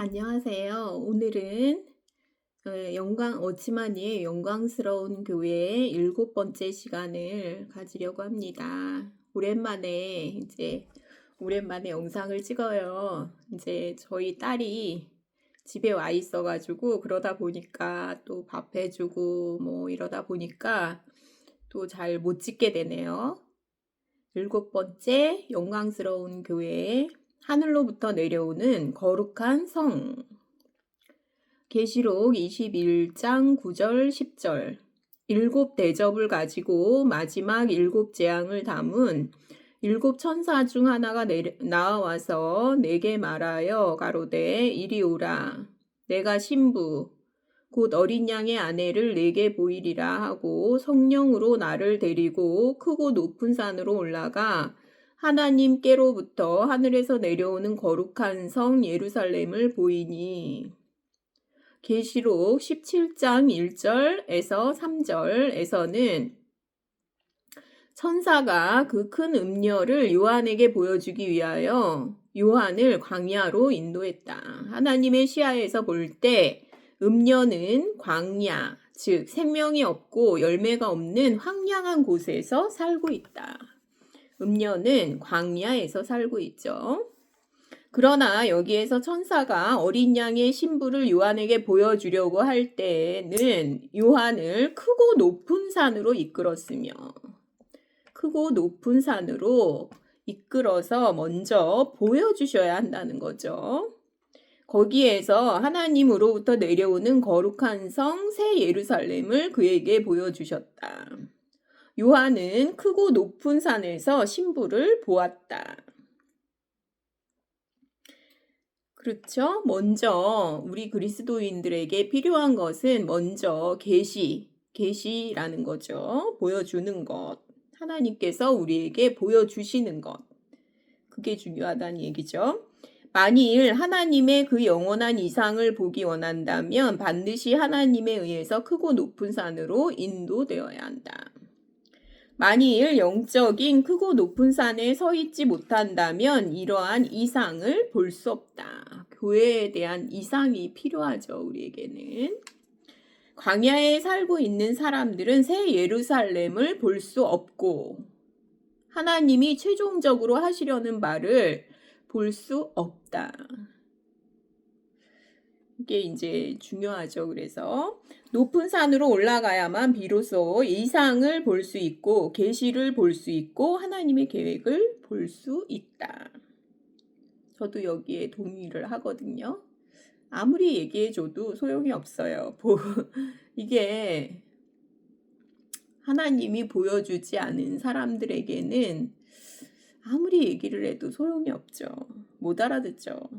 안녕하세요. 오늘은 어치마니의 영광스러운 교회의 7번째 시간을 가지려고 합니다. 오랜만에 영상을 찍어요. 이제 저희 딸이 집에 와 있어가지고 그러다 보니까 또 밥 해주고 뭐 이러다 보니까 또 잘 못 찍게 되네요. 7번째 영광스러운 교회의 하늘로부터 내려오는 거룩한 성. 계시록 21장 9절 10절. 7대접을 가지고 마지막 7재앙을 담은 7천사 중 하나가 나와서 내게 말하여 가로되 이리 오라. 내가 신부 곧 어린 양의 아내를 내게 보이리라 하고 성령으로 나를 데리고 크고 높은 산으로 올라가 하나님께로부터 하늘에서 내려오는 거룩한 성 예루살렘을 보이니. 계시록 17장 1절에서 3절에서는 천사가 그 큰 음녀를 요한에게 보여주기 위하여 요한을 광야로 인도했다. 하나님의 시야에서 볼 때 음녀는 광야, 즉 생명이 없고 열매가 없는 황량한 곳에서 살고 있다. 음녀는 광야에서 살고 있죠. 그러나 여기에서 천사가 어린 양의 신부를 요한에게 보여주려고 할 때는 요한을 크고 높은 산으로 이끌어서 먼저 보여주셔야 한다는 거죠. 거기에서 하나님으로부터 내려오는 거룩한 성 새 예루살렘을 그에게 보여주셨다. 요한은 크고 높은 산에서 신부를 보았다. 그렇죠? 먼저 우리 그리스도인들에게 필요한 것은 먼저 계시라는 거죠. 보여주는 것. 하나님께서 우리에게 보여주시는 것. 그게 중요하다는 얘기죠. 만일 하나님의 그 영원한 이상을 보기 원한다면 반드시 하나님에 의해서 크고 높은 산으로 인도되어야 한다. 만일 영적인 크고 높은 산에 서 있지 못한다면 이러한 이상을 볼 수 없다. 교회에 대한 이상이 필요하죠, 우리에게는. 광야에 살고 있는 사람들은 새 예루살렘을 볼 수 없고 하나님이 최종적으로 하시려는 바를 볼 수 없다. 이게 이제 중요하죠. 그래서 높은 산으로 올라가야만 비로소 이상을 볼 수 있고 계시를 볼 수 있고 하나님의 계획을 볼 수 있다. 저도 여기에 동의를 하거든요. 아무리 얘기해줘도 소용이 없어요. 이게 하나님이 보여주지 않은 사람들에게는 아무리 얘기를 해도 소용이 없죠. 못 알아듣죠.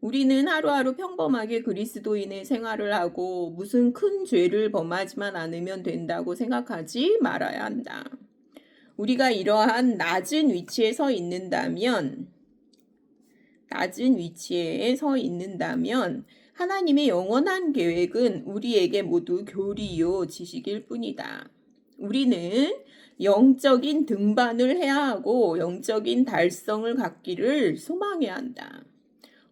우리는 하루하루 평범하게 그리스도인의 생활을 하고 무슨 큰 죄를 범하지만 않으면 된다고 생각하지 말아야 한다. 우리가 이러한 낮은 위치에 서 있는다면 하나님의 영원한 계획은 우리에게 모두 교리요 지식일 뿐이다. 우리는 영적인 등반을 해야 하고 영적인 달성을 갖기를 소망해야 한다.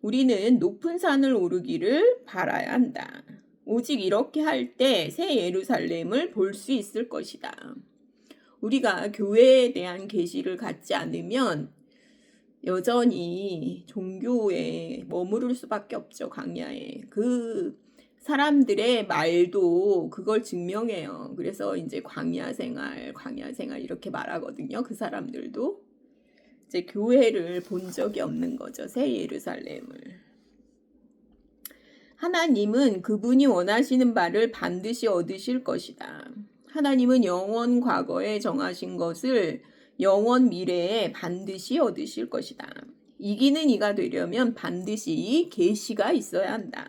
우리는 높은 산을 오르기를 바라야 한다. 오직 이렇게 할 때 새 예루살렘을 볼 수 있을 것이다. 우리가 교회에 대한 계시를 갖지 않으면 여전히 종교에 머무를 수밖에 없죠. 광야에. 그 사람들의 말도 그걸 증명해요. 그래서 이제 광야 생활 이렇게 말하거든요. 그 사람들도. 이제 교회를 본 적이 없는 거죠. 새 예루살렘을. 하나님은 그분이 원하시는 바를 반드시 얻으실 것이다. 하나님은 영원 과거에 정하신 것을 영원 미래에 반드시 얻으실 것이다. 이기는 이가 되려면 반드시 계시가 있어야 한다.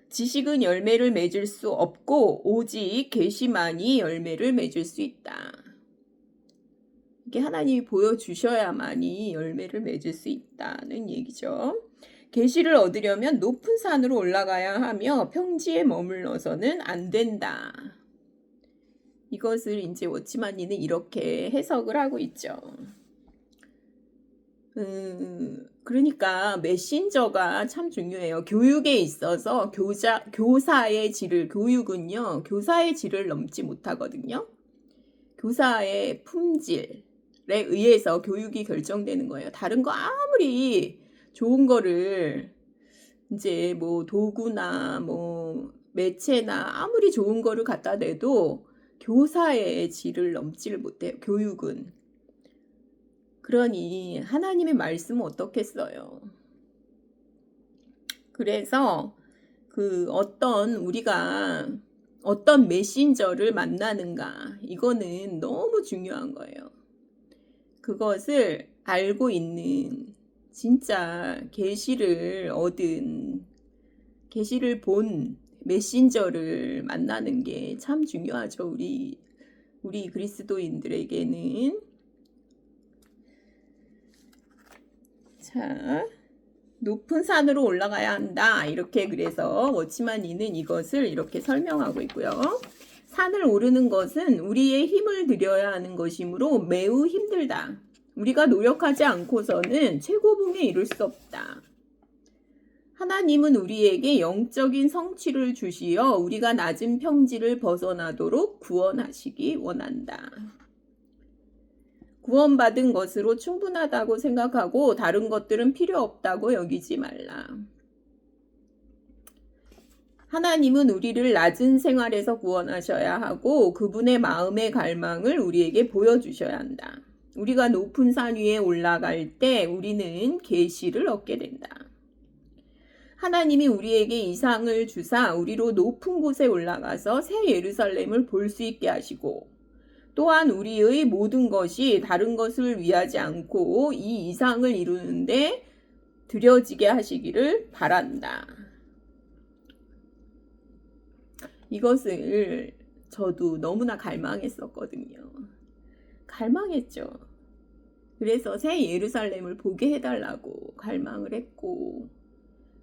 지식은 열매를 맺을 수 없고 오직 계시만이 열매를 맺을 수 있다. 이게 하나님이 보여주셔야만이 열매를 맺을 수 있다는 얘기죠. 계시를 얻으려면 높은 산으로 올라가야 하며 평지에 머물러서는 안 된다. 이것을 이제 워치마니는 이렇게 해석을 하고 있죠. 그러니까 메신저가 참 중요해요. 교육에 있어서 교사의 질을, 교육은요, 교사의 질을 넘지 못하거든요. 교사의 품질에 의해서 교육이 결정되는 거예요. 다른 거 아무리 좋은 거를 이제 뭐 도구나 뭐 매체나 아무리 좋은 거를 갖다 대도 교사의 질을 넘지를 못해요. 교육은. 그러니 하나님의 말씀은 어떻겠어요? 그래서 우리가 어떤 메신저를 만나는가, 이거는 너무 중요한 거예요. 그것을 알고 있는, 진짜 계시를 본 메신저를 만나는 게 참 중요하죠. 우리 그리스도인들에게는. 자, 높은 산으로 올라가야 한다. 이렇게 그래서 워치만이는 이것을 이렇게 설명하고 있고요. 산을 오르는 것은 우리의 힘을 들여야 하는 것이므로 매우 힘들다. 우리가 노력하지 않고서는 최고봉에 이룰 수 없다. 하나님은 우리에게 영적인 성취를 주시어 우리가 낮은 평지를 벗어나도록 구원하시기 원한다. 구원받은 것으로 충분하다고 생각하고 다른 것들은 필요 없다고 여기지 말라. 하나님은 우리를 낮은 생활에서 구원하셔야 하고 그분의 마음의 갈망을 우리에게 보여주셔야 한다. 우리가 높은 산 위에 올라갈 때 우리는 계시를 얻게 된다. 하나님이 우리에게 이상을 주사 우리로 높은 곳에 올라가서 새 예루살렘을 볼 수 있게 하시고 또한 우리의 모든 것이 다른 것을 위하지 않고 이 이상을 이루는데 들여지게 하시기를 바란다. 이것을 저도 너무나 갈망했었거든요. 갈망했죠. 그래서 새 예루살렘을 보게 해달라고 갈망을 했고,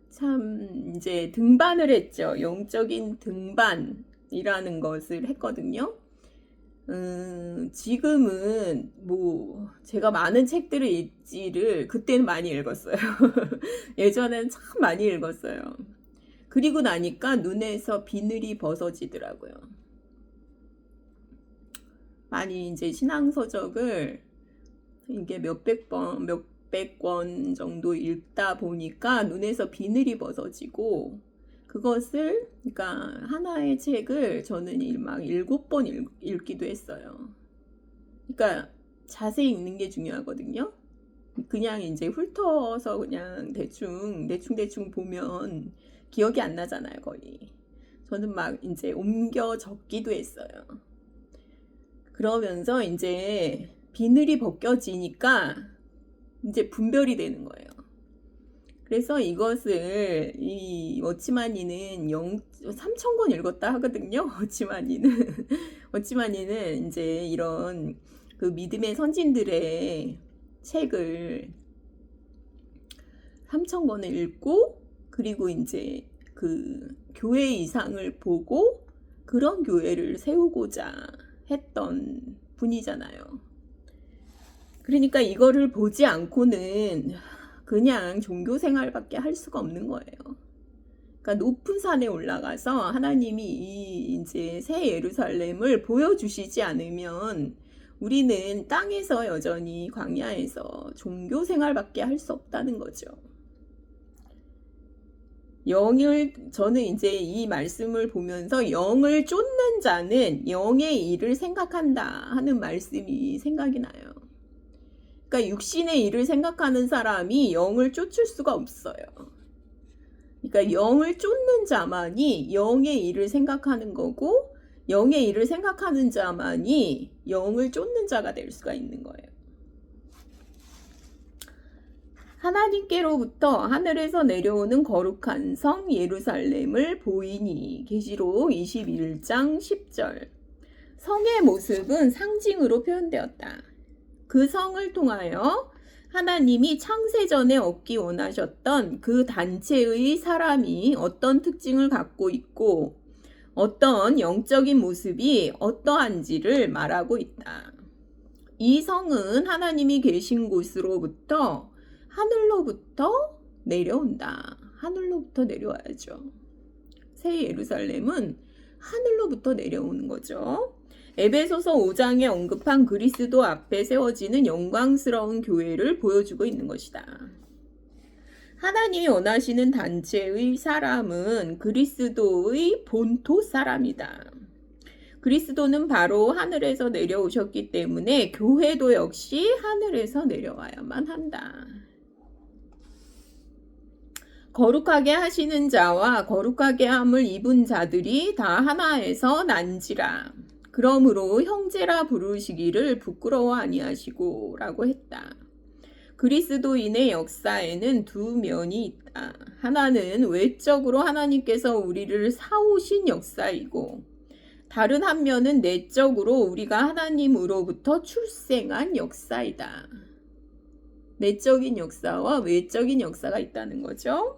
참 이제 등반을 했죠. 영적인 등반이라는 것을 했거든요. 지금은 뭐 제가 많은 책들을 읽지를 그때는 많이 읽었어요. 예전엔 참 많이 읽었어요. 그리고 나니까 눈에서 비늘이 벗어지더라고요. 많이 이제 신앙서적을 이게 몇백 권 정도 읽다 보니까 눈에서 비늘이 벗어지고, 그것을, 그러니까 하나의 책을 저는 막 7번 읽기도 했어요. 그러니까 자세히 읽는 게 중요하거든요. 그냥 이제 훑어서 그냥 대충 보면 기억이 안 나잖아요, 거의. 저는 막 이제 옮겨 적기도 했어요. 그러면서 이제 비늘이 벗겨지니까 이제 분별이 되는 거예요. 그래서 이것을 이 워치만이는 3,000권 읽었다 하거든요. 워치만이는 이제 이런 그 믿음의 선진들의 책을 3,000권을 읽고, 그리고 이제 그 교회 이상을 보고 그런 교회를 세우고자 했던 분이잖아요. 그러니까 이거를 보지 않고는 그냥 종교 생활밖에 할 수가 없는 거예요. 그러니까 높은 산에 올라가서 하나님이 이제 새 예루살렘을 보여주시지 않으면 우리는 땅에서 여전히 광야에서 종교 생활밖에 할 수 없다는 거죠. 저는 이제 이 말씀을 보면서 영을 쫓는 자는 영의 일을 생각한다 하는 말씀이 생각이 나요. 그러니까 육신의 일을 생각하는 사람이 영을 쫓을 수가 없어요. 그러니까 영을 쫓는 자만이 영의 일을 생각하는 거고, 영의 일을 생각하는 자만이 영을 쫓는 자가 될 수가 있는 거예요. 하나님께로부터 하늘에서 내려오는 거룩한 성 예루살렘을 보이니. 계시록 21장 10절. 성의 모습은 상징으로 표현되었다. 그 성을 통하여 하나님이 창세전에 얻기 원하셨던 그 단체의 사람이 어떤 특징을 갖고 있고 어떤 영적인 모습이 어떠한지를 말하고 있다. 이 성은 하나님이 계신 곳으로부터 하늘로부터 내려온다. 하늘로부터 내려와야죠. 새 예루살렘은 하늘로부터 내려오는 거죠. 에베소서 5장에 언급한 그리스도 앞에 세워지는 영광스러운 교회를 보여주고 있는 것이다. 하나님이 원하시는 단체의 사람은 그리스도의 본토 사람이다. 그리스도는 바로 하늘에서 내려오셨기 때문에 교회도 역시 하늘에서 내려와야만 한다. 거룩하게 하시는 자와 거룩하게 함을 입은 자들이 다 하나에서 난지라. 그러므로 형제라 부르시기를 부끄러워 아니하시고 라고 했다. 그리스도인의 역사에는 두 면이 있다. 하나는 외적으로 하나님께서 우리를 사오신 역사이고 다른 한 면은 내적으로 우리가 하나님으로부터 출생한 역사이다. 내적인 역사와 외적인 역사가 있다는 거죠.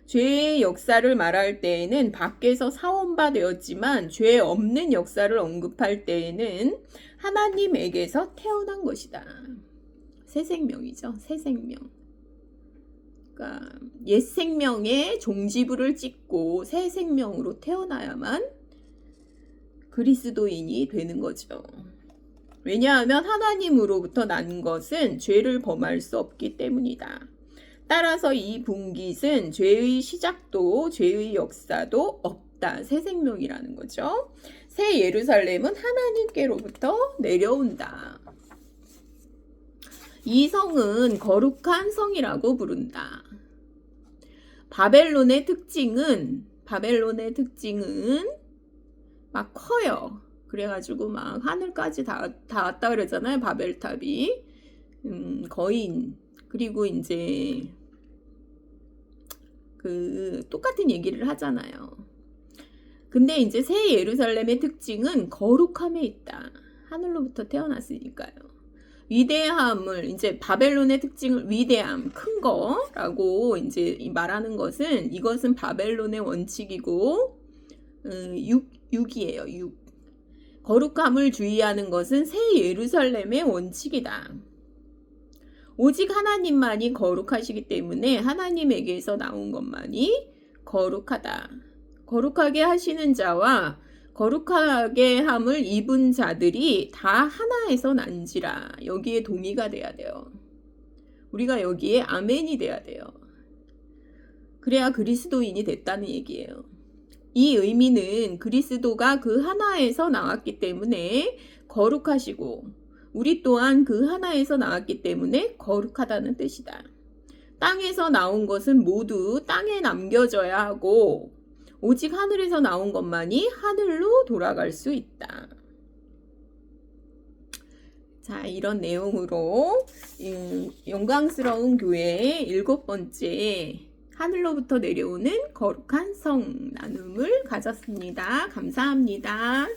죄의 역사를 말할 때에는 밖에서 사원바 되었지만 죄 없는 역사를 언급할 때에는 하나님에게서 태어난 것이다. 새 생명이죠. 새 생명. 그러니까 옛 생명에 종지부를 찍고 새 생명으로 태어나야만 그리스도인이 되는 거죠. 왜냐하면 하나님으로부터 난 것은 죄를 범할 수 없기 때문이다. 따라서 이 분깃은 죄의 시작도 죄의 역사도 없다. 새 생명이라는 거죠. 새 예루살렘은 하나님께로부터 내려온다. 이 성은 거룩한 성이라고 부른다. 바벨론의 특징은 막 커요. 그래가지고 막 하늘까지 닿았다 그러잖아요. 바벨탑이. 거인. 그리고 이제 똑같은 얘기를 하잖아요. 근데 이제 새 예루살렘의 특징은 거룩함에 있다. 하늘로부터 태어났으니까요. 위대함을 이제 바벨론의 특징을 위대함, 큰 거라고 이제 말하는 것은 이것은 바벨론의 원칙이고 육이에요. 육. 거룩함을 주의하는 것은 새 예루살렘의 원칙이다. 오직 하나님만이 거룩하시기 때문에 하나님에게서 나온 것만이 거룩하다. 거룩하게 하시는 자와 거룩하게 함을 입은 자들이 다 하나에서 난지라. 여기에 동의가 돼야 돼요. 우리가 여기에 아멘이 돼야 돼요. 그래야 그리스도인이 됐다는 얘기예요. 이 의미는 그리스도가 그 하나에서 나왔기 때문에 거룩하시고 우리 또한 그 하나에서 나왔기 때문에 거룩하다는 뜻이다. 땅에서 나온 것은 모두 땅에 남겨져야 하고 오직 하늘에서 나온 것만이 하늘로 돌아갈 수 있다. 자, 이런 내용으로 영광스러운 교회의 7번째 하늘로부터 내려오는 거룩한 성 나눔을 가졌습니다. 감사합니다.